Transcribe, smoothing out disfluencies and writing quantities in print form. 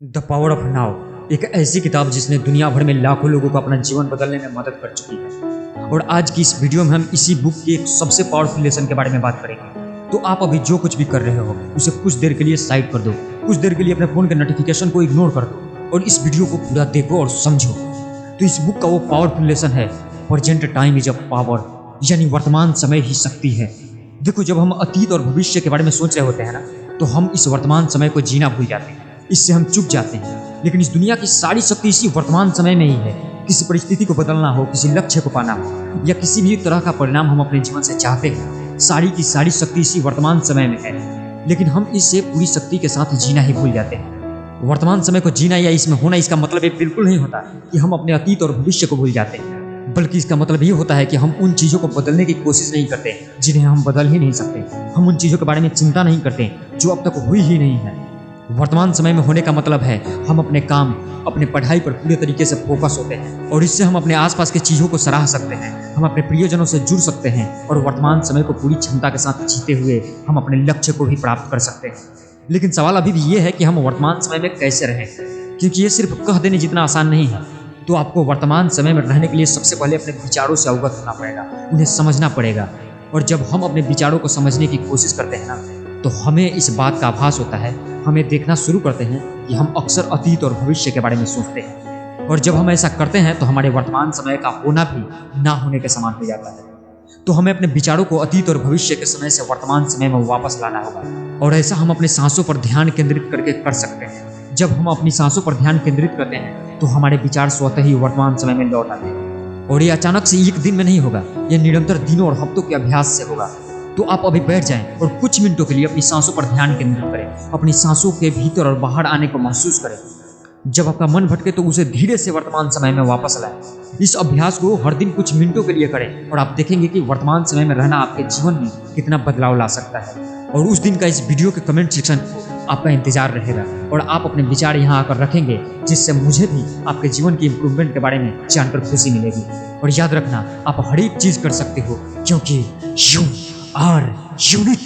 The power of now एक ऐसी किताब जिसने दुनिया भर में लाखों लोगों को अपना जीवन बदलने में मदद कर चुकी है। और आज की इस वीडियो में हम इसी बुक के एक सबसे पावरफुल लेसन के बारे में बात करेंगे। तो आप अभी जो कुछ भी कर रहे हो उसे कुछ देर के लिए साइड कर दो, कुछ देर के लिए अपने फोन के नोटिफिकेशन को इग्नोर कर दो और इस वीडियो को पूरा देखो और समझो। तो इस बुक का वो पावरफुल लेसन है, present time is a power, यानी वर्तमान समय ही शक्ति है। देखो, जब हम अतीत और भविष्य के बारे में सोच रहे होते हैं ना, तो हम इस वर्तमान समय को जीना भूल जाते हैं, इससे हम चूक जाते हैं। लेकिन इस दुनिया की सारी शक्ति इसी वर्तमान समय में ही है। किसी परिस्थिति को बदलना हो, किसी लक्ष्य को पाना हो या किसी भी तरह का परिणाम हम अपने जीवन से चाहते हैं, सारी की सारी शक्ति इसी वर्तमान समय में है। लेकिन हम इससे पूरी शक्ति के साथ जीना ही भूल जाते हैं। वर्तमान समय को जीना या इसमें होना, इसका मतलब ये बिल्कुल नहीं होता कि हम अपने अतीत और भविष्य को भूल जाते हैं, बल्कि इसका मतलब ये होता है कि हम उन चीज़ों को बदलने की कोशिश नहीं करते जिन्हें हम बदल ही नहीं सकते। हम उन चीज़ों के बारे में चिंता नहीं करते जो अब तक हुई ही नहीं है। वर्तमान समय में होने का मतलब है हम अपने काम, अपने पढ़ाई पर पूरे तरीके से फोकस होते हैं और इससे हम अपने आसपास की चीज़ों को सराह सकते हैं, हम अपने प्रियजनों से जुड़ सकते हैं और वर्तमान समय को पूरी क्षमता के साथ जीते हुए हम अपने लक्ष्य को भी प्राप्त कर सकते हैं। लेकिन सवाल अभी भी ये है कि हम वर्तमान समय में कैसे रहें, क्योंकि ये सिर्फ कह देने जितना आसान नहीं है। तो आपको वर्तमान समय में रहने के लिए सबसे पहले अपने विचारों से अवगत होना पड़ेगा, उन्हें समझना पड़ेगा। और जब हम अपने विचारों को समझने की कोशिश करते हैं ना, तो हमें इस बात का आभास होता है, हमें देखना शुरू करते हैं कि हम अक्सर अतीत और भविष्य के बारे में सोचते हैं। और जब हम ऐसा करते हैं तो हमारे वर्तमान समय का होना भी ना होने के समान हो जाता है। तो हमें अपने विचारों को अतीत और भविष्य के समय से वर्तमान समय में वापस लाना होगा। और ऐसा हम अपने सांसों पर ध्यान केंद्रित करके कर सकते हैं। जब हम अपनी सांसों पर ध्यान केंद्रित करते हैं तो हमारे विचार स्वतः ही वर्तमान समय में लौट आते हैं। और ये अचानक से एक दिन में नहीं होगा, यह निरंतर दिनों और हफ्तों के अभ्यास से होगा। तो आप अभी बैठ जाएं और कुछ मिनटों के लिए अपनी सांसों पर ध्यान केंद्रित करें, अपनी सांसों के भीतर और बाहर आने को महसूस करें। जब आपका मन भटके तो उसे धीरे से वर्तमान समय में वापस लाएं। इस अभ्यास को हर दिन कुछ मिनटों के लिए करें और आप देखेंगे कि वर्तमान समय में रहना आपके जीवन में कितना बदलाव ला सकता है। और उस दिन का इस वीडियो के कमेंट सेक्शन को आपका इंतजार रहेगा और आप अपने विचार यहाँ आकर रखेंगे, जिससे मुझे भी आपके जीवन की इम्प्रूवमेंट के बारे में जानकर खुशी मिलेगी। और याद रखना, आप हर एक चीज कर सकते हो, क्योंकि यू आर यूनिक।